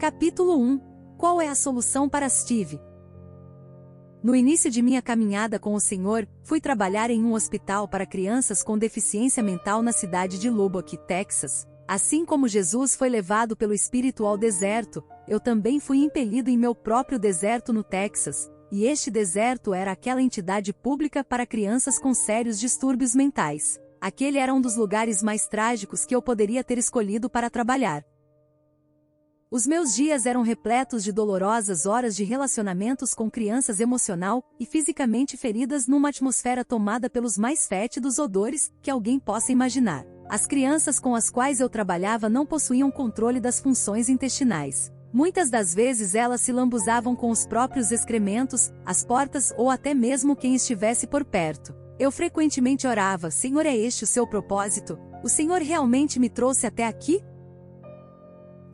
Capítulo 1. Qual é a solução para Steve? No início de minha caminhada com o Senhor, fui trabalhar em um hospital para crianças com deficiência mental na cidade de Lubbock, Texas. Assim como Jesus foi levado pelo Espírito ao deserto, eu também fui impelido em meu próprio deserto no Texas, e este deserto era aquela entidade pública para crianças com sérios distúrbios mentais. Aquele era um dos lugares mais trágicos que eu poderia ter escolhido para trabalhar. Os meus dias eram repletos de dolorosas horas de relacionamentos com crianças emocional e fisicamente feridas numa atmosfera tomada pelos mais fétidos odores que alguém possa imaginar. As crianças com as quais eu trabalhava não possuíam controle das funções intestinais. Muitas das vezes elas se lambuzavam com os próprios excrementos, as portas ou até mesmo quem estivesse por perto. Eu frequentemente orava: Senhor, é este o seu propósito? O Senhor realmente me trouxe até aqui?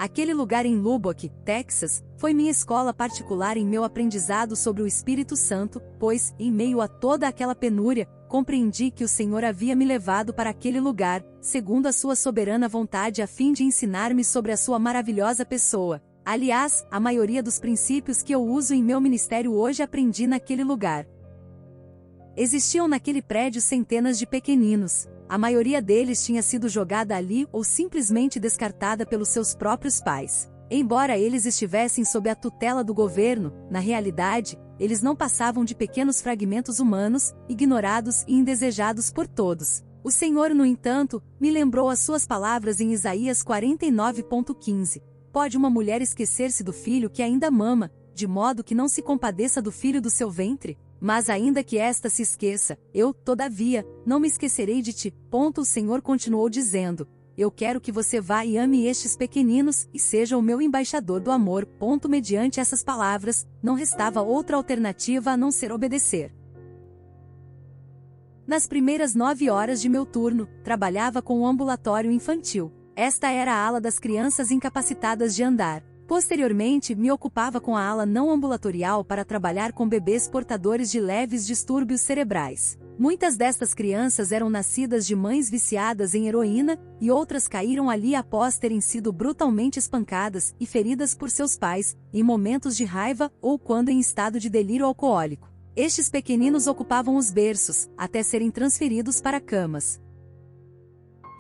Aquele lugar em Lubbock, Texas, foi minha escola particular em meu aprendizado sobre o Espírito Santo, pois, em meio a toda aquela penúria, compreendi que o Senhor havia me levado para aquele lugar, segundo a sua soberana vontade, a fim de ensinar-me sobre a sua maravilhosa pessoa. Aliás, a maioria dos princípios que eu uso em meu ministério hoje aprendi naquele lugar. Existiam naquele prédio centenas de pequeninos. A maioria deles tinha sido jogada ali ou simplesmente descartada pelos seus próprios pais. Embora eles estivessem sob a tutela do governo, na realidade, eles não passavam de pequenos fragmentos humanos, ignorados e indesejados por todos. O Senhor, no entanto, me lembrou as suas palavras em Isaías 49:15. Pode uma mulher esquecer-se do filho que ainda mama, de modo que não se compadeça do filho do seu ventre? Mas ainda que esta se esqueça, eu, todavia, não me esquecerei de ti. O Senhor continuou dizendo: eu quero que você vá e ame estes pequeninos, e seja o meu embaixador do amor. Mediante essas palavras, não restava outra alternativa a não ser obedecer. Nas primeiras 9 horas de meu turno, trabalhava com o ambulatório infantil. Esta era a ala das crianças incapacitadas de andar. Posteriormente, me ocupava com a ala não ambulatorial para trabalhar com bebês portadores de leves distúrbios cerebrais. Muitas destas crianças eram nascidas de mães viciadas em heroína, e outras caíram ali após terem sido brutalmente espancadas e feridas por seus pais, em momentos de raiva ou quando em estado de delírio alcoólico. Estes pequeninos ocupavam os berços, até serem transferidos para camas.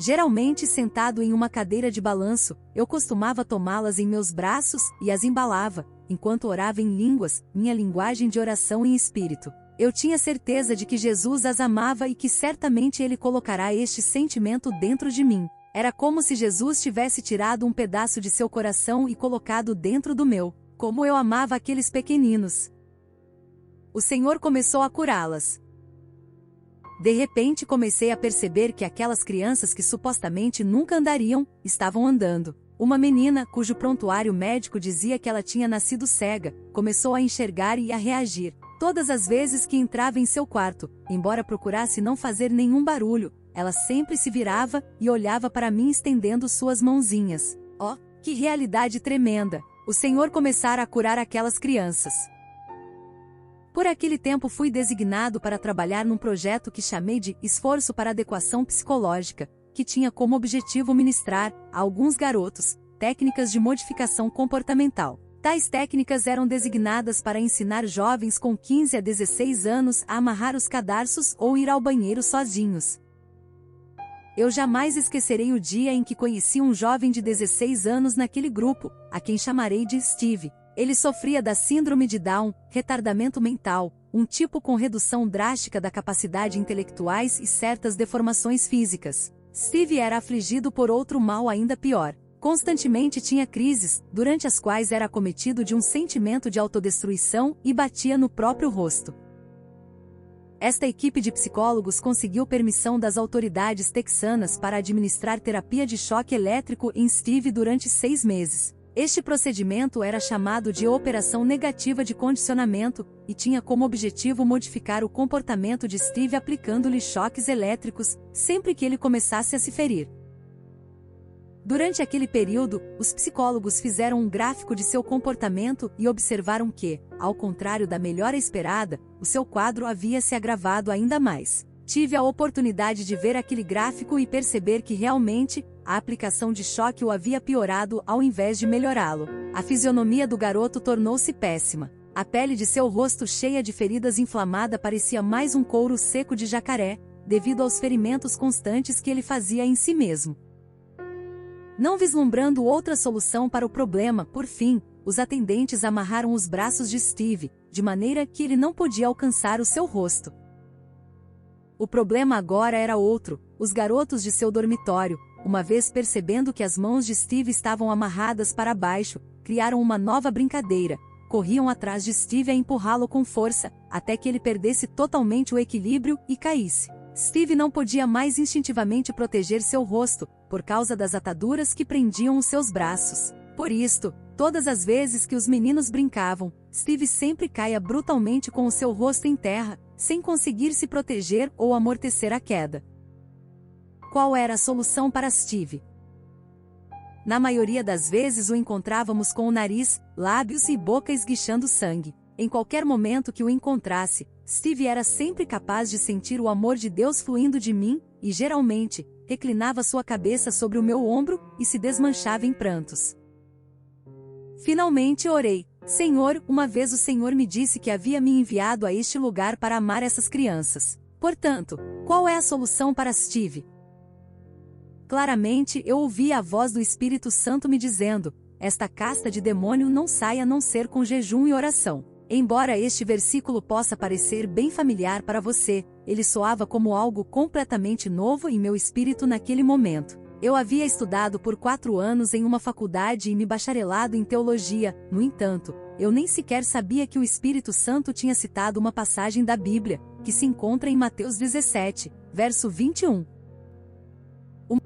Geralmente sentado em uma cadeira de balanço, eu costumava tomá-las em meus braços e as embalava, enquanto orava em línguas, minha linguagem de oração em espírito. Eu tinha certeza de que Jesus as amava e que certamente Ele colocará este sentimento dentro de mim. Era como se Jesus tivesse tirado um pedaço de seu coração e colocado dentro do meu. Como eu amava aqueles pequeninos! O Senhor começou a curá-las. De repente comecei a perceber que aquelas crianças que supostamente nunca andariam, estavam andando. Uma menina, cujo prontuário médico dizia que ela tinha nascido cega, começou a enxergar e a reagir. Todas as vezes que entrava em seu quarto, embora procurasse não fazer nenhum barulho, ela sempre se virava e olhava para mim estendendo suas mãozinhas. Oh, que realidade tremenda! O Senhor começara a curar aquelas crianças. Por aquele tempo fui designado para trabalhar num projeto que chamei de Esforço para Adequação Psicológica, que tinha como objetivo ministrar, a alguns garotos, técnicas de modificação comportamental. Tais técnicas eram designadas para ensinar jovens com 15 a 16 anos a amarrar os cadarços ou ir ao banheiro sozinhos. Eu jamais esquecerei o dia em que conheci um jovem de 16 anos naquele grupo, a quem chamarei de Steve. Ele sofria da síndrome de Down, retardamento mental, um tipo com redução drástica da capacidade intelectuais e certas deformações físicas. Steve era afligido por outro mal ainda pior. Constantemente tinha crises, durante as quais era acometido de um sentimento de autodestruição e batia no próprio rosto. Esta equipe de psicólogos conseguiu permissão das autoridades texanas para administrar terapia de choque elétrico em Steve durante 6 meses. Este procedimento era chamado de Operação Negativa de Condicionamento, e tinha como objetivo modificar o comportamento de Steve aplicando-lhe choques elétricos, sempre que ele começasse a se ferir. Durante aquele período, os psicólogos fizeram um gráfico de seu comportamento e observaram que, ao contrário da melhora esperada, o seu quadro havia se agravado ainda mais. Tive a oportunidade de ver aquele gráfico e perceber que realmente, a aplicação de choque o havia piorado ao invés de melhorá-lo. A fisionomia do garoto tornou-se péssima. A pele de seu rosto cheia de feridas inflamada parecia mais um couro seco de jacaré, devido aos ferimentos constantes que ele fazia em si mesmo. Não vislumbrando outra solução para o problema, por fim, os atendentes amarraram os braços de Steve, de maneira que ele não podia alcançar o seu rosto. O problema agora era outro: os garotos de seu dormitório, uma vez percebendo que as mãos de Steve estavam amarradas para baixo, criaram uma nova brincadeira. Corriam atrás de Steve a empurrá-lo com força, até que ele perdesse totalmente o equilíbrio e caísse. Steve não podia mais instintivamente proteger seu rosto, por causa das ataduras que prendiam os seus braços. Por isto, todas as vezes que os meninos brincavam, Steve sempre caía brutalmente com o seu rosto em terra, sem conseguir se proteger ou amortecer a queda. Qual era a solução para Steve? Na maioria das vezes o encontrávamos com o nariz, lábios e boca esguichando sangue. Em qualquer momento que o encontrasse, Steve era sempre capaz de sentir o amor de Deus fluindo de mim, e geralmente, reclinava sua cabeça sobre o meu ombro e se desmanchava em prantos. Finalmente orei: Senhor, uma vez o Senhor me disse que havia me enviado a este lugar para amar essas crianças. Portanto, qual é a solução para Steve? Claramente eu ouvi a voz do Espírito Santo me dizendo: esta casta de demônio não sai a não ser com jejum e oração. Embora este versículo possa parecer bem familiar para você, ele soava como algo completamente novo em meu espírito naquele momento. Eu havia estudado por 4 anos em uma faculdade e me bacharelado em teologia. No entanto, eu nem sequer sabia que o Espírito Santo tinha citado uma passagem da Bíblia, que se encontra em Mateus 17, verso 21.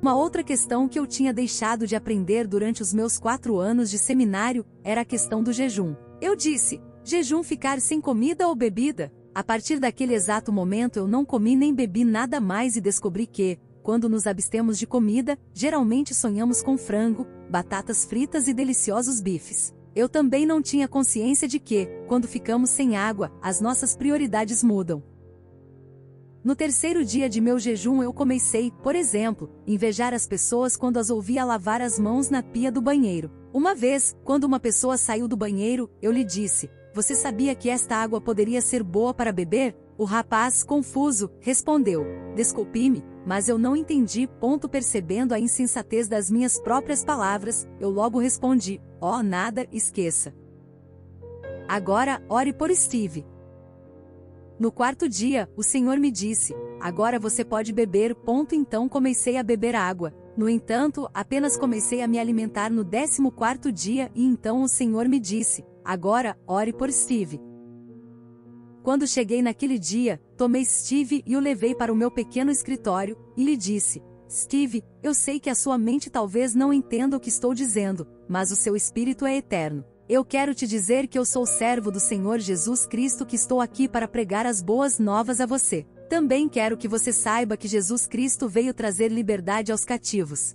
Uma outra questão que eu tinha deixado de aprender durante os meus 4 anos de seminário era a questão do jejum. Eu disse: jejum ficar sem comida ou bebida? A partir daquele exato momento eu não comi nem bebi nada mais e descobri que, quando nos abstemos de comida, geralmente sonhamos com frango, batatas fritas e deliciosos bifes. Eu também não tinha consciência de que, quando ficamos sem água, as nossas prioridades mudam. No terceiro dia de meu jejum eu comecei, por exemplo, invejar as pessoas quando as ouvia lavar as mãos na pia do banheiro. Uma vez, quando uma pessoa saiu do banheiro, eu lhe disse: você sabia que esta água poderia ser boa para beber? O rapaz, confuso, respondeu: desculpe-me, mas eu não entendi. Percebendo a insensatez das minhas próprias palavras, eu logo respondi: oh, nada, esqueça. Agora, ore por Steve. No 4º dia, o Senhor me disse: agora você pode beber. Então comecei a beber água. No entanto, apenas comecei a me alimentar no 14º dia e então o Senhor me disse: agora, ore por Steve. Quando cheguei naquele dia, tomei Steve e o levei para o meu pequeno escritório, e lhe disse: Steve, eu sei que a sua mente talvez não entenda o que estou dizendo, mas o seu espírito é eterno. Eu quero te dizer que eu sou servo do Senhor Jesus Cristo que estou aqui para pregar as boas novas a você. Também quero que você saiba que Jesus Cristo veio trazer liberdade aos cativos.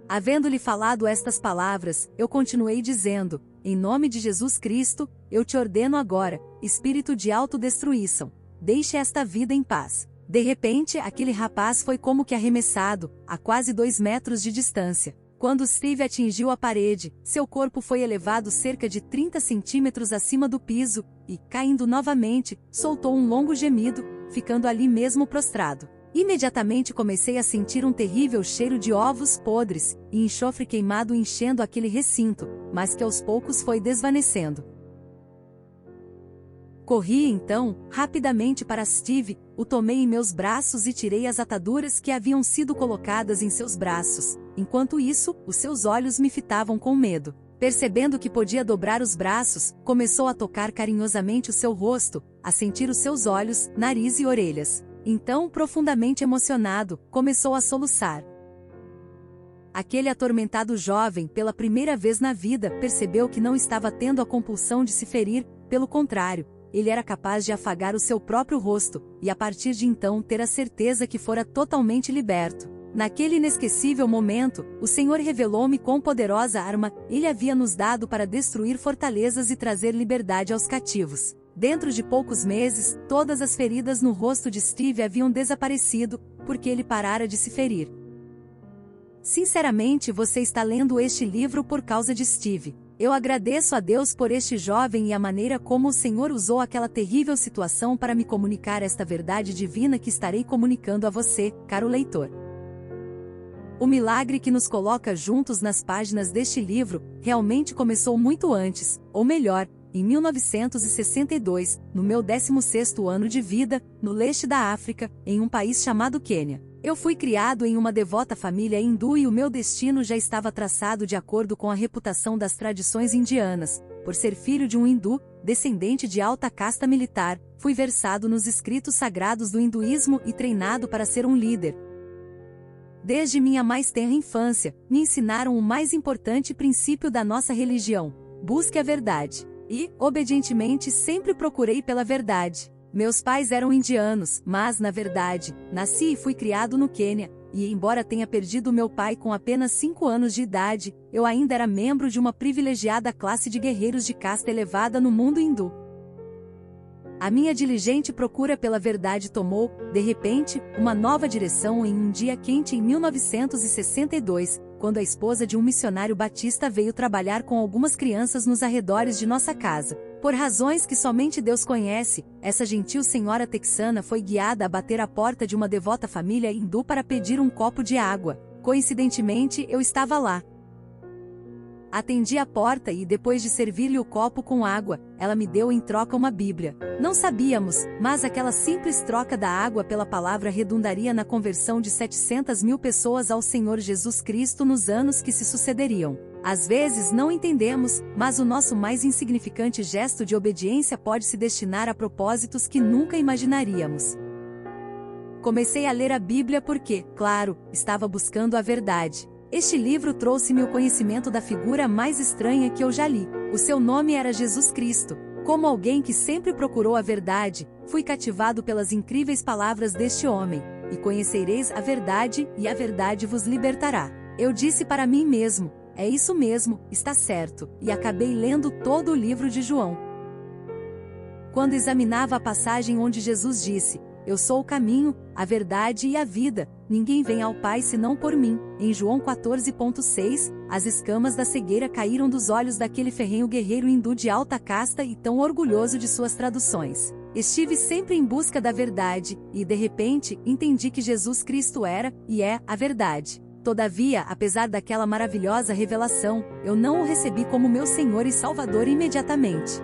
Havendo-lhe falado estas palavras, eu continuei dizendo: em nome de Jesus Cristo, eu te ordeno agora, espírito de autodestruição, deixe esta vida em paz. De repente, aquele rapaz foi como que arremessado, a quase 2 metros de distância. Quando Steve atingiu a parede, seu corpo foi elevado cerca de 30 centímetros acima do piso, e, caindo novamente, soltou um longo gemido, ficando ali mesmo prostrado. Imediatamente comecei a sentir um terrível cheiro de ovos podres, e enxofre queimado enchendo aquele recinto, mas que aos poucos foi desvanecendo. Corri então, rapidamente para Steve, o tomei em meus braços e tirei as ataduras que haviam sido colocadas em seus braços. Enquanto isso, os seus olhos me fitavam com medo. Percebendo que podia dobrar os braços, começou a tocar carinhosamente o seu rosto, a sentir os seus olhos, nariz e orelhas. Então, profundamente emocionado, começou a soluçar. Aquele atormentado jovem, pela primeira vez na vida, percebeu que não estava tendo a compulsão de se ferir, pelo contrário, ele era capaz de afagar o seu próprio rosto, e a partir de então ter a certeza que fora totalmente liberto. Naquele inesquecível momento, o Senhor revelou-me quão poderosa arma Ele havia nos dado para destruir fortalezas e trazer liberdade aos cativos. Dentro de poucos meses, todas as feridas no rosto de Steve haviam desaparecido, porque ele parara de se ferir. Sinceramente, você está lendo este livro por causa de Steve. Eu agradeço a Deus por este jovem e a maneira como o Senhor usou aquela terrível situação para me comunicar esta verdade divina que estarei comunicando a você, caro leitor. O milagre que nos coloca juntos nas páginas deste livro realmente começou muito antes, ou melhor, em 1962, no meu 16º ano de vida, no leste da África, em um país chamado Quênia. Eu fui criado em uma devota família hindu e o meu destino já estava traçado de acordo com a reputação das tradições indianas. Por ser filho de um hindu, descendente de alta casta militar, fui versado nos escritos sagrados do hinduísmo e treinado para ser um líder. Desde minha mais tenra infância, me ensinaram o mais importante princípio da nossa religião: busque a verdade. E, obedientemente, sempre procurei pela verdade. Meus pais eram indianos, mas, na verdade, nasci e fui criado no Quênia, e embora tenha perdido meu pai com apenas 5 anos de idade, eu ainda era membro de uma privilegiada classe de guerreiros de casta elevada no mundo hindu. A minha diligente procura pela verdade tomou, de repente, uma nova direção em um dia quente em 1962, quando a esposa de um missionário batista veio trabalhar com algumas crianças nos arredores de nossa casa. Por razões que somente Deus conhece, essa gentil senhora texana foi guiada a bater à porta de uma devota família hindu para pedir um copo de água. Coincidentemente, eu estava lá. Atendi a porta e, depois de servir-lhe o copo com água, ela me deu em troca uma Bíblia. Não sabíamos, mas aquela simples troca da água pela palavra redundaria na conversão de 700.000 pessoas ao Senhor Jesus Cristo nos anos que se sucederiam. Às vezes não entendemos, mas o nosso mais insignificante gesto de obediência pode se destinar a propósitos que nunca imaginaríamos. Comecei a ler a Bíblia porque, claro, estava buscando a verdade. Este livro trouxe-me o conhecimento da figura mais estranha que eu já li. O seu nome era Jesus Cristo. Como alguém que sempre procurou a verdade, fui cativado pelas incríveis palavras deste homem. E conhecereis a verdade, e a verdade vos libertará. Eu disse para mim mesmo, é isso mesmo, está certo, e acabei lendo todo o livro de João. Quando examinava a passagem onde Jesus disse, eu sou o caminho, a verdade e a vida, ninguém vem ao Pai senão por mim. Em João 14,6, as escamas da cegueira caíram dos olhos daquele ferrenho guerreiro hindu de alta casta e tão orgulhoso de suas traduções. Estive sempre em busca da verdade, e de repente, entendi que Jesus Cristo era, e é, a verdade. Todavia, apesar daquela maravilhosa revelação, eu não o recebi como meu Senhor e Salvador imediatamente.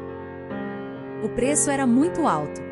O preço era muito alto.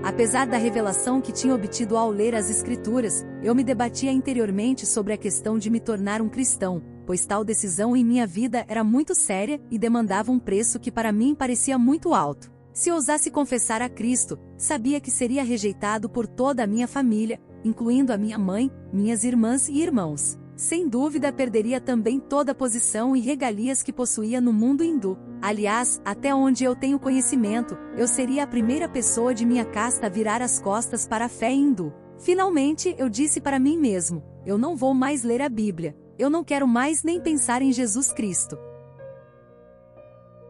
Apesar da revelação que tinha obtido ao ler as Escrituras, eu me debatia interiormente sobre a questão de me tornar um cristão, pois tal decisão em minha vida era muito séria e demandava um preço que para mim parecia muito alto. Se ousasse confessar a Cristo, sabia que seria rejeitado por toda a minha família, incluindo a minha mãe, minhas irmãs e irmãos. Sem dúvida perderia também toda a posição e regalias que possuía no mundo hindu. Aliás, até onde eu tenho conhecimento, eu seria a primeira pessoa de minha casta a virar as costas para a fé hindu. Finalmente, eu disse para mim mesmo, eu não vou mais ler a Bíblia. Eu não quero mais nem pensar em Jesus Cristo.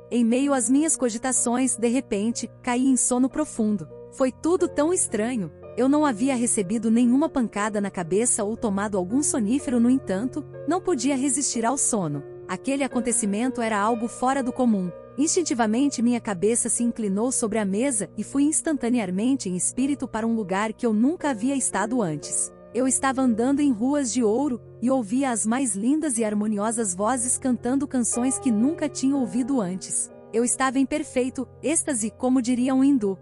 Em meio às minhas cogitações, de repente, caí em sono profundo. Foi tudo tão estranho. Eu não havia recebido nenhuma pancada na cabeça ou tomado algum sonífero, no entanto, não podia resistir ao sono. Aquele acontecimento era algo fora do comum. Instintivamente minha cabeça se inclinou sobre a mesa e fui instantaneamente em espírito para um lugar que eu nunca havia estado antes. Eu estava andando em ruas de ouro, e ouvia as mais lindas e harmoniosas vozes cantando canções que nunca tinha ouvido antes. Eu estava em perfeito êxtase, como diria um hindu.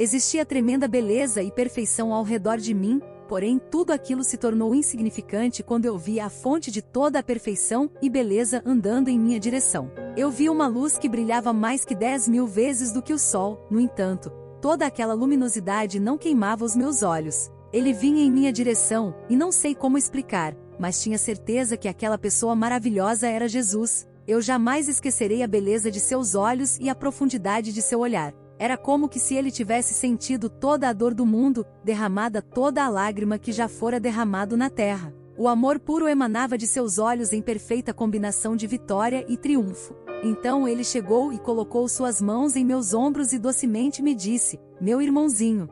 Existia tremenda beleza e perfeição ao redor de mim, porém tudo aquilo se tornou insignificante quando eu vi a fonte de toda a perfeição e beleza andando em minha direção. Eu vi uma luz que brilhava mais que 10.000 vezes do que o sol, no entanto, toda aquela luminosidade não queimava os meus olhos. Ele vinha em minha direção, e não sei como explicar, mas tinha certeza que aquela pessoa maravilhosa era Jesus. Eu jamais esquecerei a beleza de seus olhos e a profundidade de seu olhar. Era como que se ele tivesse sentido toda a dor do mundo, derramada toda a lágrima que já fora derramado na terra. O amor puro emanava de seus olhos em perfeita combinação de vitória e triunfo. Então ele chegou e colocou suas mãos em meus ombros e docemente me disse: meu irmãozinho.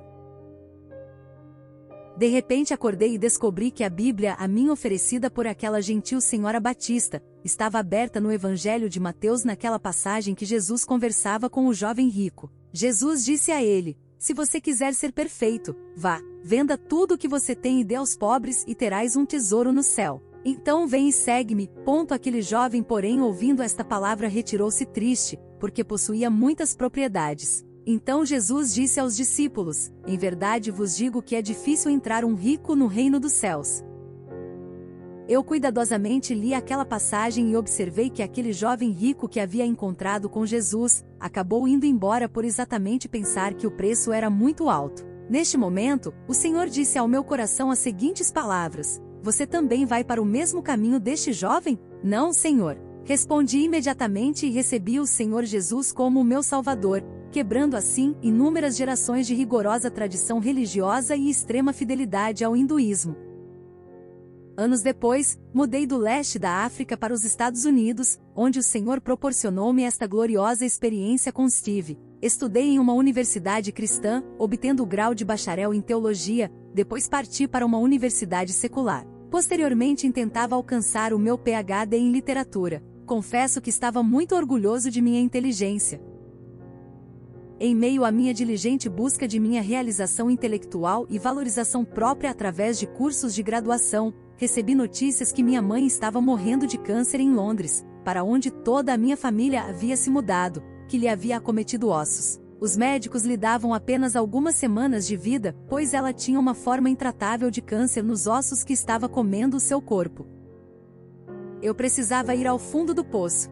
De repente acordei e descobri que a Bíblia a mim oferecida por aquela gentil senhora Batista, estava aberta no Evangelho de Mateus naquela passagem que Jesus conversava com o jovem rico. Jesus disse a ele: se você quiser ser perfeito, vá, venda tudo o que você tem e dê aos pobres e terás um tesouro no céu. Então vem e segue-me. Aquele jovem, porém, ouvindo esta palavra retirou-se triste, porque possuía muitas propriedades. Então Jesus disse aos discípulos: em verdade vos digo que é difícil entrar um rico no reino dos céus. Eu cuidadosamente li aquela passagem e observei que aquele jovem rico que havia encontrado com Jesus, acabou indo embora por exatamente pensar que o preço era muito alto. Neste momento, o Senhor disse ao meu coração as seguintes palavras: você também vai para o mesmo caminho deste jovem? Não, Senhor. Respondi imediatamente e recebi o Senhor Jesus como o meu Salvador, quebrando assim inúmeras gerações de rigorosa tradição religiosa e extrema fidelidade ao hinduísmo. Anos depois, mudei do leste da África para os Estados Unidos, onde o Senhor proporcionou-me esta gloriosa experiência com Steve. Estudei em uma universidade cristã, obtendo o grau de bacharel em teologia, depois parti para uma universidade secular. Posteriormente intentava alcançar o meu PhD em literatura. Confesso que estava muito orgulhoso de minha inteligência. Em meio à minha diligente busca de minha realização intelectual e valorização própria através de cursos de graduação, recebi notícias que minha mãe estava morrendo de câncer em Londres, para onde toda a minha família havia se mudado, que lhe havia acometido ossos. Os médicos lhe davam apenas algumas semanas de vida, pois ela tinha uma forma intratável de câncer nos ossos que estava comendo o seu corpo. Eu precisava ir ao fundo do poço.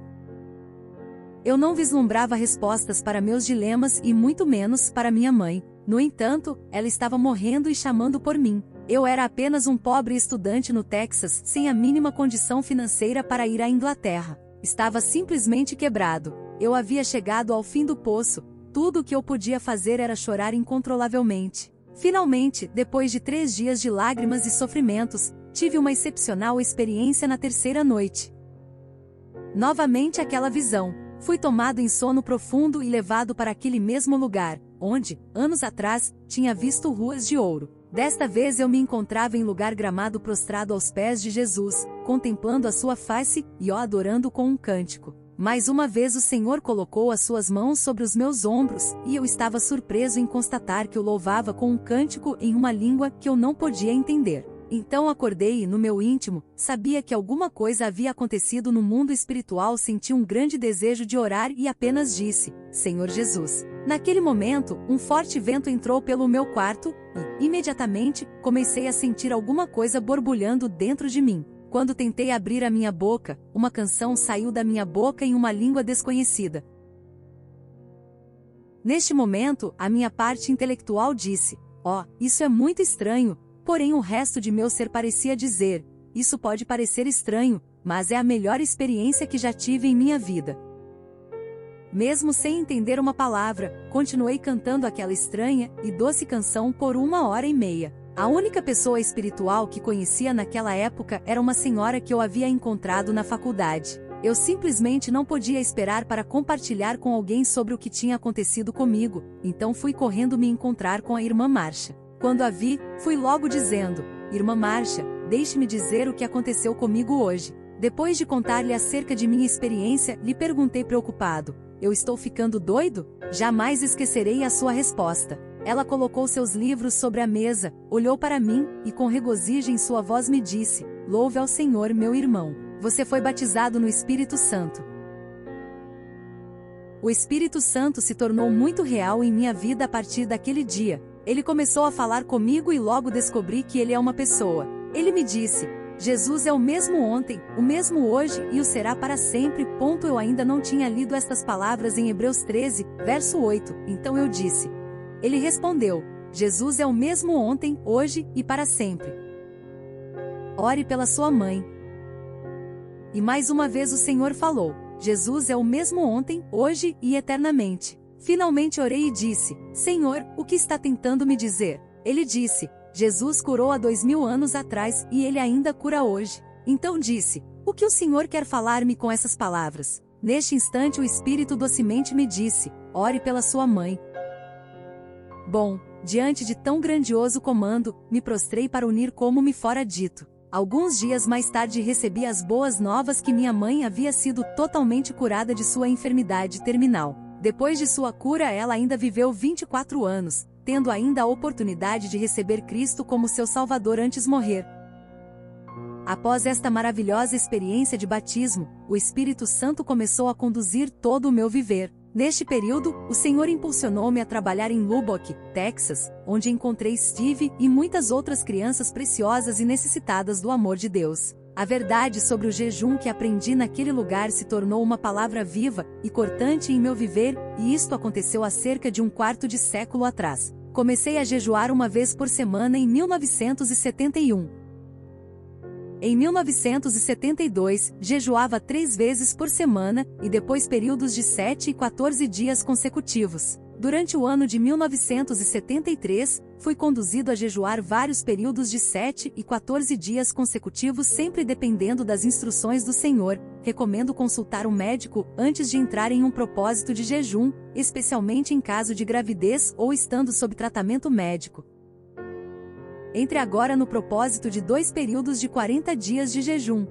Eu não vislumbrava respostas para meus dilemas e muito menos para minha mãe. No entanto, ela estava morrendo e chamando por mim. Eu era apenas um pobre estudante no Texas, sem a mínima condição financeira para ir à Inglaterra. Estava simplesmente quebrado. Eu havia chegado ao fim do poço. Tudo o que eu podia fazer era chorar incontrolavelmente. Finalmente, depois de 3 dias de lágrimas e sofrimentos, tive uma excepcional experiência na terceira noite. Novamente aquela visão. Fui tomado em sono profundo e levado para aquele mesmo lugar, onde, anos atrás, tinha visto ruas de ouro. Desta vez eu me encontrava em lugar gramado prostrado aos pés de Jesus, contemplando a sua face e o adorando com um cântico. Mais uma vez o Senhor colocou as suas mãos sobre os meus ombros, e eu estava surpreso em constatar que o louvava com um cântico em uma língua que eu não podia entender. Então acordei e no meu íntimo, sabia que alguma coisa havia acontecido no mundo espiritual. Senti um grande desejo de orar e apenas disse: Senhor Jesus. Naquele momento, um forte vento entrou pelo meu quarto, e, imediatamente, comecei a sentir alguma coisa borbulhando dentro de mim. Quando tentei abrir a minha boca, uma canção saiu da minha boca em uma língua desconhecida. Neste momento, a minha parte intelectual disse: isso é muito estranho. Porém o resto de meu ser parecia dizer: isso pode parecer estranho, mas é a melhor experiência que já tive em minha vida. Mesmo sem entender uma palavra, continuei cantando aquela estranha e doce canção por 1h30. A única pessoa espiritual que conhecia naquela época era uma senhora que eu havia encontrado na faculdade. Eu simplesmente não podia esperar para compartilhar com alguém sobre o que tinha acontecido comigo, então fui correndo me encontrar com a irmã Marcia. Quando a vi, fui logo dizendo: Irmã Marcia, deixe-me dizer o que aconteceu comigo hoje. Depois de contar-lhe acerca de minha experiência, lhe perguntei preocupado: eu estou ficando doido? Jamais esquecerei a sua resposta. Ela colocou seus livros sobre a mesa, olhou para mim, e com regozijo em sua voz me disse: Louve ao Senhor, meu irmão. Você foi batizado no Espírito Santo. O Espírito Santo se tornou muito real em minha vida a partir daquele dia. Ele começou a falar comigo e logo descobri que ele é uma pessoa. Ele me disse: Jesus é o mesmo ontem, o mesmo hoje e o será para sempre. Eu ainda não tinha lido estas palavras em Hebreus 13, verso 8, então eu disse. Ele respondeu: Jesus é o mesmo ontem, hoje e para sempre. Ore pela sua mãe. E mais uma vez o Senhor falou: Jesus é o mesmo ontem, hoje e eternamente. Finalmente orei e disse: Senhor, o que está tentando me dizer? Ele disse: Jesus curou há 2000 anos atrás e ele ainda cura hoje. Então disse: o que o Senhor quer falar-me com essas palavras? Neste instante o Espírito docemente me disse: ore pela sua mãe. Bom, diante de tão grandioso comando, me prostrei para unir como me fora dito. Alguns dias mais tarde recebi as boas novas que minha mãe havia sido totalmente curada de sua enfermidade terminal. Depois de sua cura ela ainda viveu 24 anos, tendo ainda a oportunidade de receber Cristo como seu Salvador antes de morrer. Após esta maravilhosa experiência de batismo, o Espírito Santo começou a conduzir todo o meu viver. Neste período, o Senhor impulsionou-me a trabalhar em Lubbock, Texas, onde encontrei Steve e muitas outras crianças preciosas e necessitadas do amor de Deus. A verdade sobre o jejum que aprendi naquele lugar se tornou uma palavra viva e cortante em meu viver, e isto aconteceu há cerca de um quarto de século atrás. Comecei a jejuar uma vez por semana em 1971. Em 1972, jejuava 3 vezes por semana, e depois períodos de 7 e 14 dias consecutivos. Durante o ano de 1973, fui conduzido a jejuar vários períodos de 7 e 14 dias consecutivos, sempre dependendo das instruções do Senhor. Recomendo consultar um médico antes de entrar em um propósito de jejum, especialmente em caso de gravidez ou estando sob tratamento médico. Entre agora no propósito de 2 períodos de 40 dias de jejum.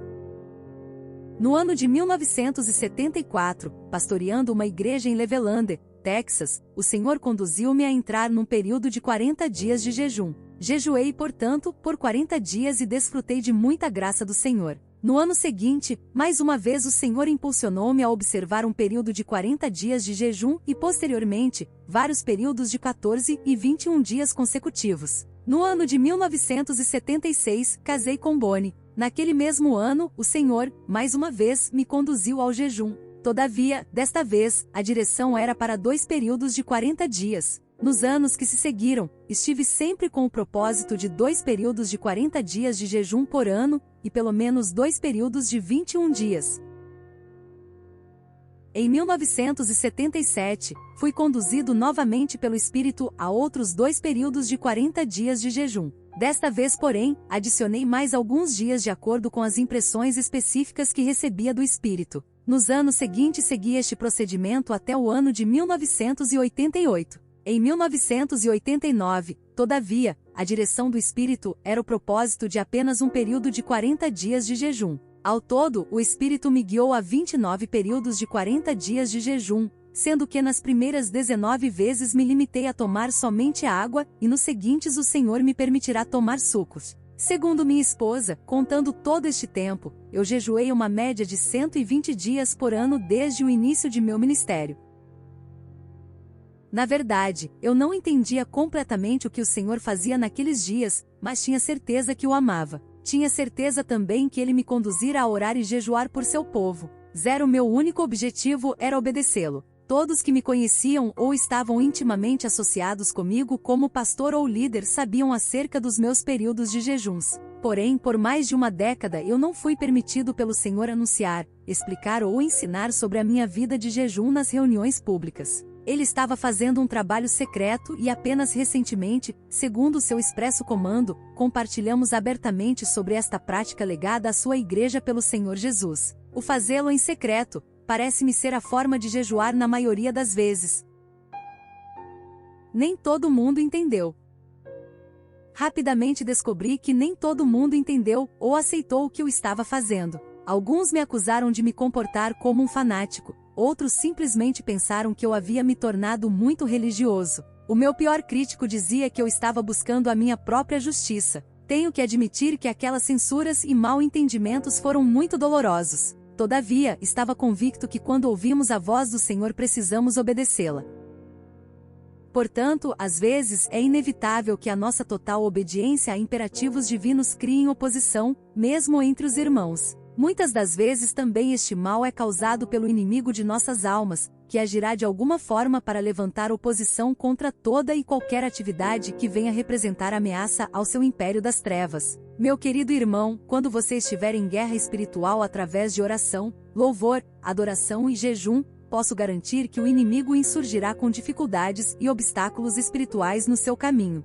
No ano de 1974, pastoreando uma igreja em Cleveland, Texas, o Senhor conduziu-me a entrar num período de 40 dias de jejum. Jejuei, portanto, por 40 dias e desfrutei de muita graça do Senhor. No ano seguinte, mais uma vez o Senhor impulsionou-me a observar um período de 40 dias de jejum e, posteriormente, vários períodos de 14 e 21 dias consecutivos. No ano de 1976, casei com Bonnie. Naquele mesmo ano, o Senhor, mais uma vez, me conduziu ao jejum. Todavia, desta vez, a direção era para 2 períodos de 40 dias. Nos anos que se seguiram, estive sempre com o propósito de 2 períodos de 40 dias de jejum por ano, e pelo menos 2 períodos de 21 dias. Em 1977, fui conduzido novamente pelo Espírito a outros 2 períodos de 40 dias de jejum. Desta vez, porém, adicionei mais alguns dias de acordo com as impressões específicas que recebia do Espírito. Nos anos seguintes segui este procedimento até o ano de 1988. Em 1989, todavia, a direção do Espírito era o propósito de apenas um período de 40 dias de jejum. Ao todo, o Espírito me guiou a 29 períodos de 40 dias de jejum, sendo que nas primeiras 19 vezes me limitei a tomar somente água, e nos seguintes o Senhor me permitirá tomar sucos. Segundo minha esposa, contando todo este tempo, eu jejuei uma média de 120 dias por ano desde o início de meu ministério. Na verdade, eu não entendia completamente o que o Senhor fazia naqueles dias, mas tinha certeza que o amava. Tinha certeza também que ele me conduzira a orar e jejuar por seu povo. Meu único objetivo era obedecê-lo. Todos que me conheciam ou estavam intimamente associados comigo como pastor ou líder sabiam acerca dos meus períodos de jejuns. Porém, por mais de uma década eu não fui permitido pelo Senhor anunciar, explicar ou ensinar sobre a minha vida de jejum nas reuniões públicas. Ele estava fazendo um trabalho secreto e apenas recentemente, segundo seu expresso comando, compartilhamos abertamente sobre esta prática legada à sua igreja pelo Senhor Jesus. O fazê-lo em secreto parece-me ser a forma de jejuar na maioria das vezes. Nem todo mundo entendeu. Rapidamente descobri que nem todo mundo entendeu ou aceitou o que eu estava fazendo. Alguns me acusaram de me comportar como um fanático. Outros simplesmente pensaram que eu havia me tornado muito religioso. O meu pior crítico dizia que eu estava buscando a minha própria justiça. Tenho que admitir que aquelas censuras e mal-entendimentos foram muito dolorosos. Todavia, estava convicto que quando ouvimos a voz do Senhor precisamos obedecê-la. Portanto, às vezes é inevitável que a nossa total obediência a imperativos divinos crie oposição, mesmo entre os irmãos. Muitas das vezes também este mal é causado pelo inimigo de nossas almas, que agirá de alguma forma para levantar oposição contra toda e qualquer atividade que venha representar ameaça ao seu império das trevas. Meu querido irmão, quando você estiver em guerra espiritual através de oração, louvor, adoração e jejum, posso garantir que o inimigo insurgirá com dificuldades e obstáculos espirituais no seu caminho.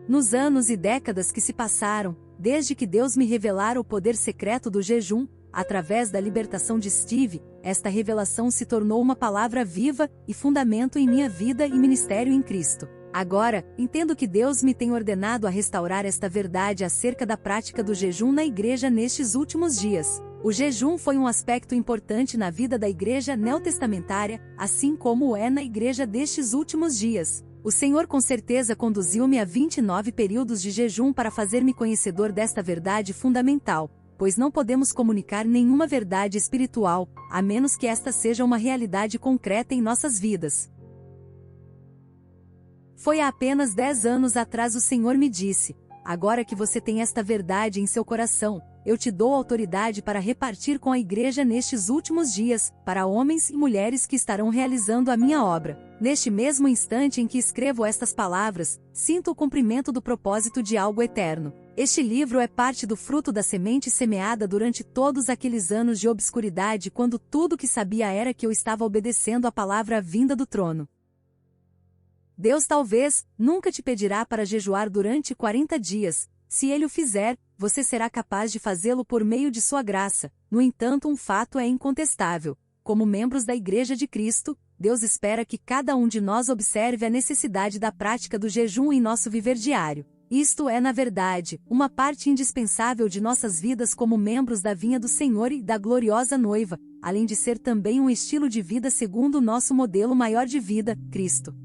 Nos anos e décadas que se passaram, desde que Deus me revelara o poder secreto do jejum, Através da libertação de Steve, esta revelação se tornou uma palavra viva e fundamento em minha vida e ministério em Cristo. Agora, entendo que Deus me tem ordenado a restaurar esta verdade acerca da prática do jejum na igreja nestes últimos dias. O jejum foi um aspecto importante na vida da igreja neotestamentária, assim como o é na igreja destes últimos dias. O Senhor com certeza conduziu-me a 29 períodos de jejum para fazer-me conhecedor desta verdade fundamental, pois não podemos comunicar nenhuma verdade espiritual, a menos que esta seja uma realidade concreta em nossas vidas. Foi há apenas 10 anos atrás o Senhor me disse: agora que você tem esta verdade em seu coração, eu te dou autoridade para repartir com a igreja nestes últimos dias, para homens e mulheres que estarão realizando a minha obra. Neste mesmo instante em que escrevo estas palavras, sinto o cumprimento do propósito de algo eterno. Este livro é parte do fruto da semente semeada durante todos aqueles anos de obscuridade, quando tudo que sabia era que eu estava obedecendo à palavra vinda do trono. Deus talvez nunca te pedirá para jejuar durante 40 dias. Se Ele o fizer, você será capaz de fazê-lo por meio de sua graça. No entanto, um fato é incontestável. Como membros da Igreja de Cristo, Deus espera que cada um de nós observe a necessidade da prática do jejum em nosso viver diário. Isto é, na verdade, uma parte indispensável de nossas vidas como membros da vinha do Senhor e da gloriosa noiva, além de ser também um estilo de vida segundo o nosso modelo maior de vida, Cristo.